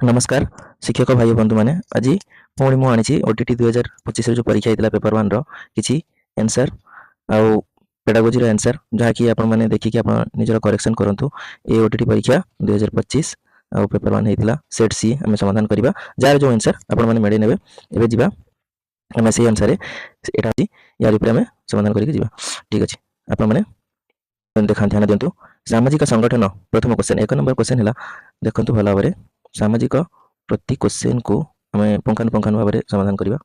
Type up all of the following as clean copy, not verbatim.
नमस्कार शिक्षक भाई बंधु मैंने आज पुणी मुझे ओटीटी 2025 जो परीक्षा होता पेपर 1 किसी एनसर आउ पेडागोजी एनसर जहाँकि आपने देखिए आप निजर करेक्शन करूँ ये ओटीटी परीक्षा 2025 आउ पेपर 1 होता सेट सी आम समाधान करवा जार जो एनसर आपने मेड़े ने एवं जावा आम से अनुसार यहाँ यार आम समाधान करके ठीक अच्छे आपने देखा ध्यान दिंतु सामाजिक संगठन प्रथम क्वेश्चन 1 नंबर क्वेश्चन है देखो भल भाव सामाजिक प्रति क्वेश्चन को आम पुंखानुपुंखानु भाव में समाधान करवा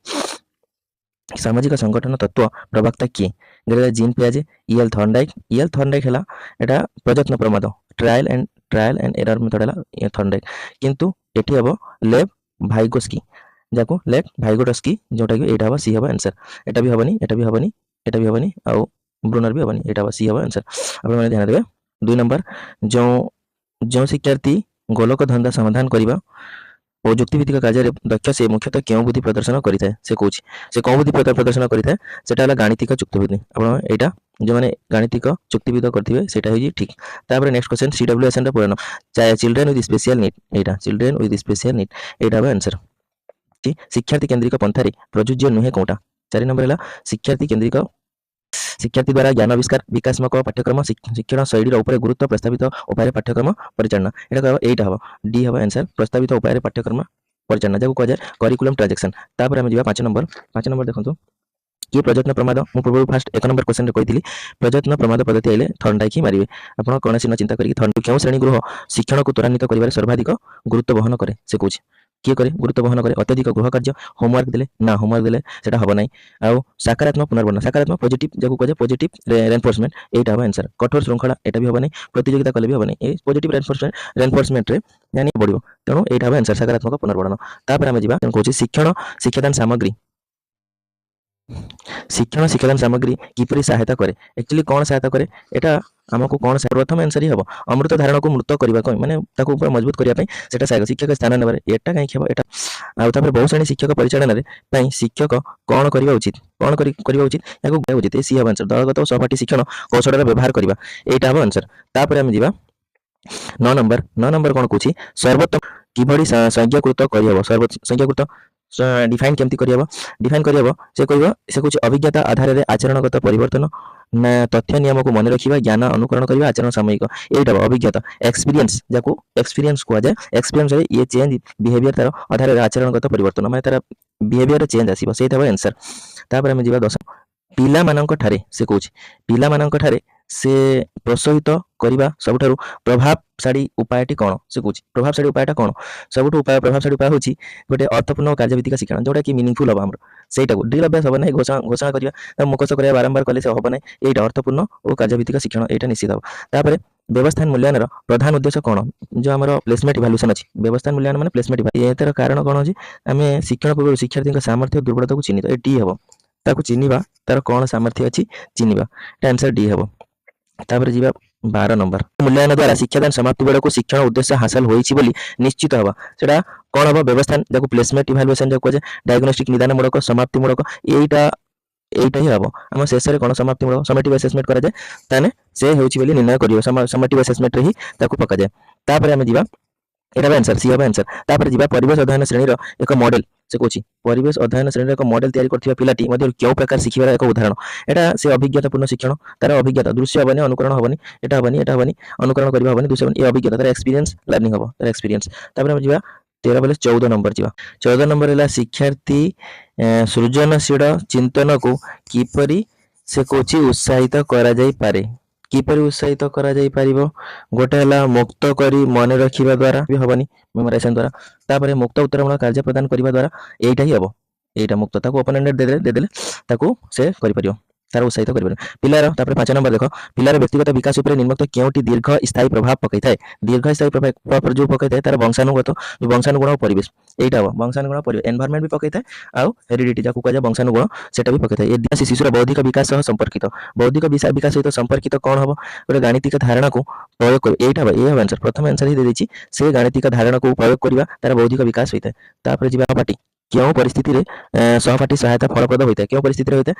सामाजिक संगठन तत्व प्रवक्ता किए गले जीन पियाजे ईएल थर्नडाइक है यहाँ प्रयत्न प्रमाद ट्रायल एंड एरर मेथड है थर्नडाइक किंतु एटी हम लेव भाइगोस्की जाको लेव भाइगोटस्की जोटा कि यहाँ हम सी हम आंसर एटा भी हेनी एटा भी हेनी एटा भी हेनी आउ ब्रुनर भी हेनी यहाँ हम सी हम आंसर आप ध्यान देवे 2 नंबर जो शिक्षार्थी गोलक धंदा समाधान करने और जुक्तिभित्तिक कार्य दक्ष से मुख्यतः क्यों बुद्धि प्रदर्शन करें से कौन से कौन बुद्धि प्रदर्शन करें से गाणितिक चुक्तिविधि आप यहाँ जो मैंने गाणितिक चुक्तिविद करेंगे से ठीक तापर next question CWSN Puran children with special need यहाँ चिल्ड्रेन विथ स्पेशल नीड यहाँ हम आंसर शिक्षार्थी केन्द्रिक पंथारे प्रযোज्य नुहे कौटा 4 नंबर है शिक्षार्थी केन्द्रिक शिक्षार्थी द्वारा ज्ञान आविष्कार विकासमक पाठ्यक्रम शिक्षण शैली गुरुत्व प्रस्तावित उपाय पाठ्यक्रम परिचालना यहाँ हम डी हम आंसर प्रस्तावित उपाय पाठ्यक्रम परिचालना जहाँ कहुए करिकुलम ट्रांजैक्शन तापर आम 5 नंबर देखो किए प्रयत्न प्रमाद मुझे पूर्व फास्ट 1 नंबर क्वेश्चन कही प्रयत्न प्रमाद पद्धति आइले थर्नडाइक ही मारे आप कौन चिंता करें क्यों श्रेणी गृह शिक्षण को त्वरान्वित कर सर्वाधिक गुरुत्व बहन करे से कौन किए करे गुरुत्व बहन करे अत्यधिक गृह कार्य होमवर्क देले ना होमवर्क देले सेटा हम ना आउ सकारात्मक पुनर्वर्ण सकारात्मक पॉजिटिव जब कहे पॉजिटिव रेनफोर्समेंट यहाँ हम आंसर कठोर श्रृंखला यहाँ भी हम नहीं प्रतियोगिता कले भी हम नहीं पॉजिटिव रेनफोर्समेंट जानी बढ़ो तेणु यहाँ हम आंसर सकारात्मक पुनर्वर्ण तापर आम जा कौन शिक्षण शिक्षादान सामग्री शिक्षण शिक्षादान सामग्री किपरि सहायता करे एक्चुअली कौन सहायता करे यहाँ आमको कौन प्रथम आंसर ही हम अमृत धारण को मृत करने माने मजबूत करने सहायक शिक्षक स्थान ने एटा कहीं हम यहाँ आउे बहुश्रेणी शिक्षक परिचालन शिक्षक कौन करवा उचित कौन करवा उचित या उचित सी हम आंसर दलगत सहपाठी शिक्षण कौशल व्यवहार करवा यहाँ हम आंसर तापर आम जा 9 नंबर कौन कौन सर्वोत्तम किभली संज्ञाकृत करहब संज्ञाकृत डिफाइन केमती करहब डिफाइन करहब से कह से कुछ अभिज्ञता आधार में आचरणगत परिवर्तन ना तथ्य नियम को मन रखा ज्ञान अनुकरण करवा आचरण सामयिक यहाँ अभिज्ञता एक्सपीरियंस जहाँ एक्सपीरियंस कहुए एक्सपीरियंस ये चेंज बिहेवियर तार आधार में आचरणगत परिवर्तन मैं तार बिहेवियर चेंज आसो से आंसर तापर आम जा 10 पिला मानक ठारे से कौन पिला मानक ठारे से प्रोत्साहित करने सबुठ प्रभावशाली उपायटी कौन से कौन प्रभावशाली उपायटा कौन सबुठ उपाय प्रभावशाली उपाय हूँ गोटे अर्थपूर्ण कार्यभित्तिक शिक्षण जोटा कि मीनिंगफुल हम से ड्रिल अभ्यास हम ना घोषणा करवा मुखस्त करवा बारंबार कले से हम ना यहाँ अर्थपूर्ण और कार्यभित्तिक शिक्षण यहाँ निश्चित हम तापर व्यवस्थान मूल्यांकन प्रधान उद्देश्य कौन जो आम प्लेसमेंट इवैल्यूएशन अच्छी व्यवस्थान मूल्यांकन मैंने प्लेसमेंट यार कारण कौन अच्छी आम शिक्षण पूर्व शिक्षार्थी सामर्थ्य दुर्बलता को चिन्हित डी हम ताको चिन्हवा तार कौन सामर्थ्य अच्छी चिन्हवा आंसर डी हम तापर जी 12 नंबर मूल्यांकन द्वारा शिक्षादान समाप्ति बेड़ को शिक्षण उद्देश्य हासिल होली निश्चित हवा से कौन हम व्यवस्थान जहाँ प्लेसमेंट इवैल्यूएशन जो कहे डायग्नोस्टिक निदानमूलक समाप्तिमूलक यहीटा ही हम आम शेष में कौन समाप्तिमूलक समेटिव असेसमेंट कराए ताने से होची बोली निर्णय कर समेटिव असेसमेंट ही पका जाए तापर आम जा यहाँ आंसर सी हम आंसर तापर जी परिवेश अध्ययन श्रेणी एक मॉडल से कौन परिवेश अध्ययन श्रेणी एक मॉडल तैयारी करथिबा पिलाटी मध्य क्यों प्रकार शिखिबार एक उदाहरण यहाँ से अभिज्ञतापूर्ण शिक्षण तार अभिज्ञता दृश्य हेनी अनुकरण हेनी यहाँ हेनी अनुकरण करवा हेनी दृश्य ये अभिज्ञता तार एक्सपीरियंस लर्निंग हम तार एक्सपीरियंस तापर हम जा 13 बेले 14 नंबर जा 14 नंबर है शिक्षार्थी सृजनशील चिंतन को किपरि से कौन उत्साहित करा जाई पारे किपरि उत्साहित करा जाई पारिबो गोटे है मुक्त करी मन रखिबा द्वारा भी हेनी मेमोराइजेशन द्वारा तापर मुक्त उत्तरमूलक कार्य प्रदान करने द्वारा यहाँ ही हम यहाँ मुक्त ताको ओपोनेंट देदेले ताको से करिपरियो तार उत्साहित कर पिलार 5 नंबर देख पिलार व्यक्तिगत विकास उपर निम्नलिखित केउटी दीर्घ स्थायी प्रभाव पकई थाए दीर्घ स्थायी प्रभाव जो पकई थाए तार वंशानुगत जो वंशानुगुण और परिवेश यहाँ हम वंशानुगुण परिवेश एनवायरनमेंट भी पकई थाए आउ हेरिडिटी जहाँ कहुए वंशानुगुण सेटा भी पकई थाए ये शिशुर बौद्धिक विकास सह संपर्कित बौद्धिक विकास सहित संपर्कित कौन हम गोटे गाणितिक धारणा को प्रयोग कर ये आंसर प्रथम आंसर ही दे से गाणितिक धारणा को प्रयोग करवा तार बौद्धिक विकास होता है तापर जी पाटी କେଉଁ ପରିସ୍ଥିତିରେ ସହପାଠୀ ସହାୟତା ଫଳପ୍ରଦ ହୋଇଥାଏ? କେଉଁ ପରିସ୍ଥିତିରେ ହୋଇଥାଏ?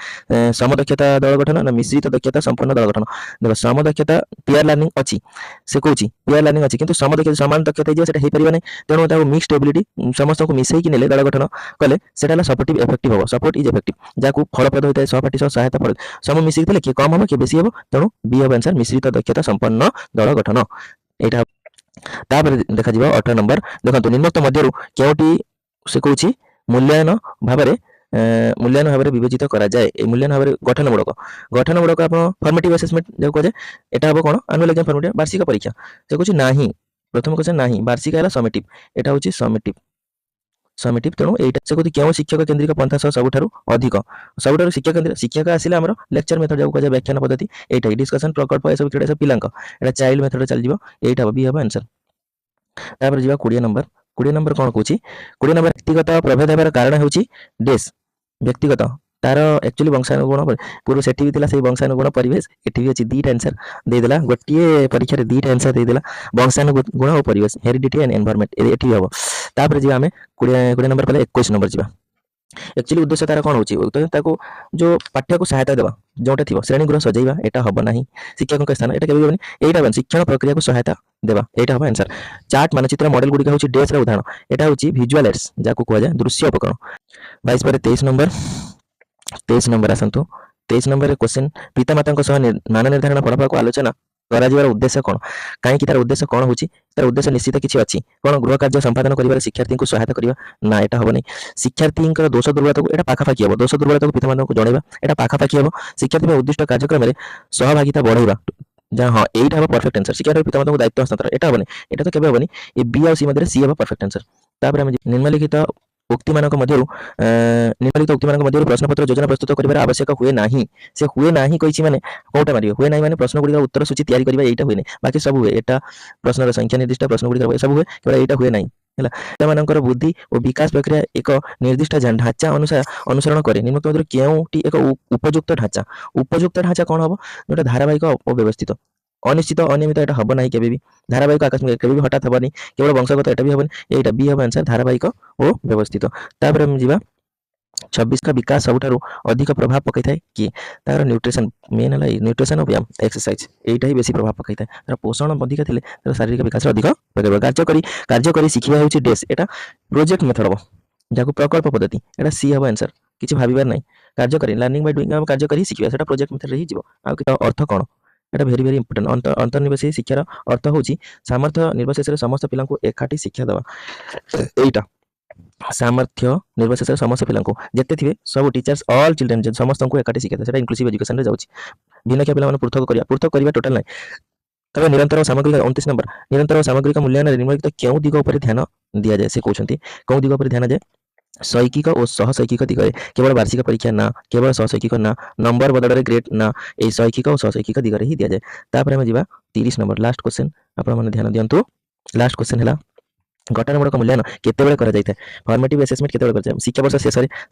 ସମଦକ୍ଷତା ଦଳ ଗଠନ ନା ମିଶ୍ରିତ ଦକ୍ଷତା ସମ୍ପନ୍ନ ଦଳ ଗଠନ? ଦେଖ ସମଦକ୍ଷତା ପିଆର ଲାର୍ନିଂ ଅଛି, ସେ କହୁଛି ପିଆର ଲାର୍ନିଂ ଅଛି, କିନ୍ତୁ ସମଦକ୍ଷତା ସମାନ ଦକ୍ଷତା ହେଇଯିବ ସେଟା ହେଇପାରିବ ନାହିଁ। ତେଣୁ ତାକୁ ମିକ୍ସଡ ଏବିଲିଟି ସମସ୍ତଙ୍କୁ ମିଶେଇକି ନେଲେ ଦଳ ଗଠନ କଲେ ସେଟା ହେଲା ସପୋର୍ଟିଭ ଏଫେକ୍ଟିଭ ହେବ। ସପୋର୍ଟ ଇଜ ଏଫେକ୍ଟିଭ, ଯାହାକୁ ଫଳପ୍ରଦ ହୋଇଥାଏ ସହପାଠୀ ସହ ସହାୟତା ଫଳ ସବୁ ମିଶିକି ଦେଲେ କିଏ କମ୍ ହେବ କିଏ ବେଶୀ ହେବ। ତେଣୁ ବି ହେବ ଆନ୍ସର ମିଶ୍ରିତ ଦକ୍ଷତା ସମ୍ପନ୍ନ ଦଳ ଗଠନ। ଏଇଟା ତାପରେ ଦେଖାଯିବ 18 ନମ୍ବର। ଦେଖନ୍ତୁ ନିମ୍ନୋକ୍ତ ମଧ୍ୟରୁ କେଉଁଟି ସେ କହୁଛି ମୂଲ୍ୟାୟନ ଭାବରେ ବିବେଚିତ କରାଯାଏ? এই মূল্যায়ন ভাবে গঠনমূলক ଆପଣ ফর্মেটিভ আসেসমেন্ট যাকে কুହାଯାଏ। এটা হব কোণ আনুয়াল এক্সাম ফর্মেটিভ বার্ষিক পরীক্ষা। ସେ କହୁଛି ନାହିଁ, ପ୍ରଥମ କ୍ୱେଶ୍ଚନ ନାହିଁ, ବାର୍ଷିକ ହେଲା ସମିଟିଭ, এটা ହଉଛି ସମିଟିଭ। ତେଣୁ ଏଇଟା ସେ କହୁଛି କେଉଁ ଶିକ୍ଷକ କେନ୍ଦ୍ରିକ ପନ୍ଥା ସହ ସବୁଠାରୁ ଶିକ୍ଷକ କେନ୍ଦ୍ରିକ ଶିକ୍ଷକ ଆସିଲେ ଆମର ଲେକ୍ଚର ମେଥଡ ଯାକୁ କୁହାଯାଏ, ବ୍ୟାଖ୍ୟାନ ପଦ୍ଧତି। ଏଇଟା ଡିସ୍କସନ ପ୍ରକଳ୍ପ ଏସବୁ କ୍ରୀଡ଼ା ସବୁ ପିଲାଙ୍କ ଏଇଟା ଚାଇଲ୍ଡ ମେଥଡ ଚାଲିଯିବ। ଏଇଟା ହବ ବି ହବ ଆନ୍ସର। ତାପରେ ଯିବା 20 ନମ୍ବର। 20 ନମ୍ବର କ'ଣ କହୁଛି? 20 ନମ୍ବର ବ୍ୟକ୍ତିଗତ ପ୍ରଭେଦ ହେବାର କାରଣ ହେଉଛି ଡେସ୍ ବ୍ୟକ୍ତିଗତ ତାର ଆକ୍ଚୁଆଲି ବଂଶାନୁଗୁଣ ପୂର୍ବ ସେଠି ବି ଥିଲା ସେଇ ବଂଶାନୁଗୁଣ ପରିବେଶ, ଏଠି ବି ଅଛି। ଦୁଇଟା ଆନ୍ସର ଦେଇଦେଲା, ଗୋଟିଏ ପରୀକ୍ଷାରେ ଦୁଇଟା ଆନ୍ସର ଦେଇଦେଲା, ବଂଶାନୁଗୁଣ ଓ ପରିବେଶ, ହେରିଡିଟି ଆଣ୍ଡ ଏନଭାରମେଣ୍ଟ, ଏଠି ବି ହବ। ତାପରେ ଯିବା ଆମେ 20 ନମ୍ବର ପରେ 21 ନମ୍ବର ଯିବା। एक्चुअली उद्देश्य तार कौन हो जो पाठ्य को सहायता देवा जोटा थी श्रेणीगृह सजाइवा, यहाँ हम ना शिक्षकों के स्थान, यहाँ केवल यहाँ शिक्षण प्रक्रिया को सहायता देवा, यहाँ हम आंसर। चार्ट मानचित्र मॉडल गुड़िक हूँ डेस उदाहरण, यहाँ हूँ विजुअल एड्स जहाँ कहुए दृश्य उपकरण। 22 पर 23 नंबर। 23 नंबर आसतु। 23 नंबर क्वेश्चन पितामाता मान निर्धारण फलाफल को आलोचना करार उद्देश्य कौन, कहीं तार उद्देश्य कौन हो, तार उद्देश्य निश्चित किसी अच्छी कौन गृह कार्य संपादन कर शिक्षार्थी को सहायता करवा ना, यहाँ हम नहीं। शिक्षार्थी दोष दुर्बलता को पाखापाखि हम, दोष दुर्बलता को पिता को जनवा, यहाँ पाखापाखि हम। शिक्षार्थी उद्दिष्ट कार्यक्रम में सहभागिता बढ़ावा जहाँ हाँ यहाँ हम परफेक्ट आंसर। शिक्षार्थी पिता को दायित्व हस्तांतर, यहाँ हम यहाँ तो केवे हेनी, ये बी आ सी मध्य सी हम परफेक्ट आंसर। तापर आम निम्नलिखित उक्ति मान मध्य प्रश्नपत्र योजना प्रस्तुत कर आवश्यक हुए ना, से हुए ना कही मैंने कौटा मारे हुए ना, प्रश्न गुड़िक उत्तर सूची तैयारी करवा यहाँ हुए, बाकी सब हुए। यहाँ प्रश्न संख्या निर्दिष्ट प्रश्न गुड़िक सब हुए, केवल यहाँ हुए ना। पितामानंकर बुद्धि और विकास प्रक्रिया एक निर्दिष्ट ढांचा अनुसरण करे, निम्नलिखित मध्य केउटी एक उपयुक्त ढांचा कौन हम, जो धारावाहिक अव्यवस्थित अनिश्चित अनियमित, यहाँ हम ना केवे भी। धारावाहिक आकस्मिक केवे भी हठात हेनी, केवल वंशगत यहाँ भी हेनी, यहाँ बी हम आंसर धारावाहिक और व्यवस्थित। तापर हम जीवा 26 का विकास सबुठारु अधिक प्रभाव पकई थाए कि तार न्यूट्रिशन, मेन है न्यूट्रिशन और व्यायाम एक्सरसाइज, यहाँ ही बेसी प्रभाव पकई थाए। तार पोषण अधिक थे तार शारीरिक विकास अधिक पकड़। कार्य करी शिखा हूँ डेस, यहाँ प्रोजेक्ट मेथड हम जहाँ प्रकल्प पद्धति, यहाँ सी हम आंसर। किसी भावर ना, कार्य करी लर्निंग बाय डूइंग, कार्य करी शिखा से प्रोजेक्ट मेथड ही अर्थ कौन, এটা ভেরি ভেরি ইম্পর্টাଣ୍ଟ। ଅନ୍ତର୍ନିବେଶୀ ଶିକ୍ଷାର ଅର୍ଥ ହେଉଛି ସାମର୍ଥ୍ୟ ନିର୍ବିଶେଷରେ ସମସ୍ତ ପିଲାଙ୍କୁ ଏକାଠି ଶିକ୍ଷା ଦେବା। ଏଇଟା ସାମର୍ଥ୍ୟ ନିର୍ବିଶେଷରେ ସମସ୍ତ ପିଲାଙ୍କୁ ଯେତେ ଥିବେ ସବୁ ଟିଚର୍ସ ଅଲ୍ ଚିଲଡ୍ରେନ୍ ସମସ୍ତଙ୍କୁ ଏକାଠି ଶିକ୍ଷା ଦେବା, ସେଟା ଇନକ୍ଲୁସିଭ ଏଜୁକେସନରେ ଯାଉଛି। ଭିନ୍ନକ୍ଷମ ପିଲାମାନଙ୍କୁ ପୃଥକ କରିବା ଟୋଟାଲ ନାହିଁ। তবে নিরন্তর সামগ্রিক 29 নম্বর নিরন্তর সামগ্রিক মূল্যায়ନରେ নিম্নলিখিত কেଉଁ দিଗ ଉପରେ ଧ୍ୟାନ ଦିଆଯାଏ, ସେ କହୁଛନ୍ତି କେଉଁ ଦିଗ ଉପରେ ଧ୍ୟାନ ଦିଆଯାଏ? शैक्षिक और सहशैक्षिक दिगरे केवल वार्षिक परीक्षा ना, केवल सहशैक्षिक ना, नंबर बदल ग्रेड ना, ये शैक्षिक और सहशैक्षिक दिगरे ही दिया जाए। तापर आम जा 30 नंबर लास्ट क्वेश्चन, आपण ध्यान दिंतु। लास्ट क्वेश्चन है गठनमूलक मूल्यांकन केतेबेले करा जायଥାଏ, फॉर्मेटिव असेसमेंट केतेबेले करा जाय? शिक्षा वर्ष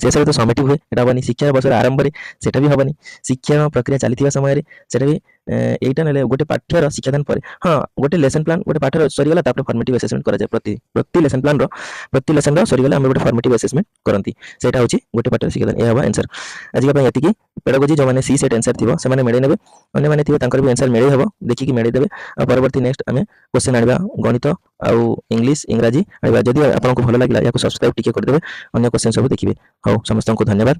शेष तो समेटिव हुए, एटा हबनी। शिक्षा वर्ष आरंभ रे सेटा भी हबनी। शिक्षा प्रक्रिया चलीथिबा समय रे सेटा भी एटा नेले गोटे पाठ्यर शिक्षादान पर हाँ गोटे लेसन प्लान गोटे पाठ्यर सरीगला तापर फॉर्मेटिव असेसमेंट करा जाय। प्रति लेसन प्लान रो प्रति लेसन रो सरीगला हम गोटे फॉर्मेटिव असेसमेंट करंती, सेटा होची गोटे पाठ्यर शिक्षादान। ए हबा आंसर आज का एतिकी। पेडागोजी जो माने सी सेट आंसर थिबो से माने मेडे नेबे, अन्य माने थिबे तांकर भी आंसर मेडे हबो, देखि कि मेडे देबे। आ परवर्ती नेक्स्ट हमें क्वेश्चन आनिबा गणित आउ इंग्लिश इंग्राजी आनिबा। जदि आपनको भलो लागिला याको सब्सक्राइब टिके कर देबे, अन्य क्वेश्चन सब देखिबे। हो समस्त को धन्यवाद।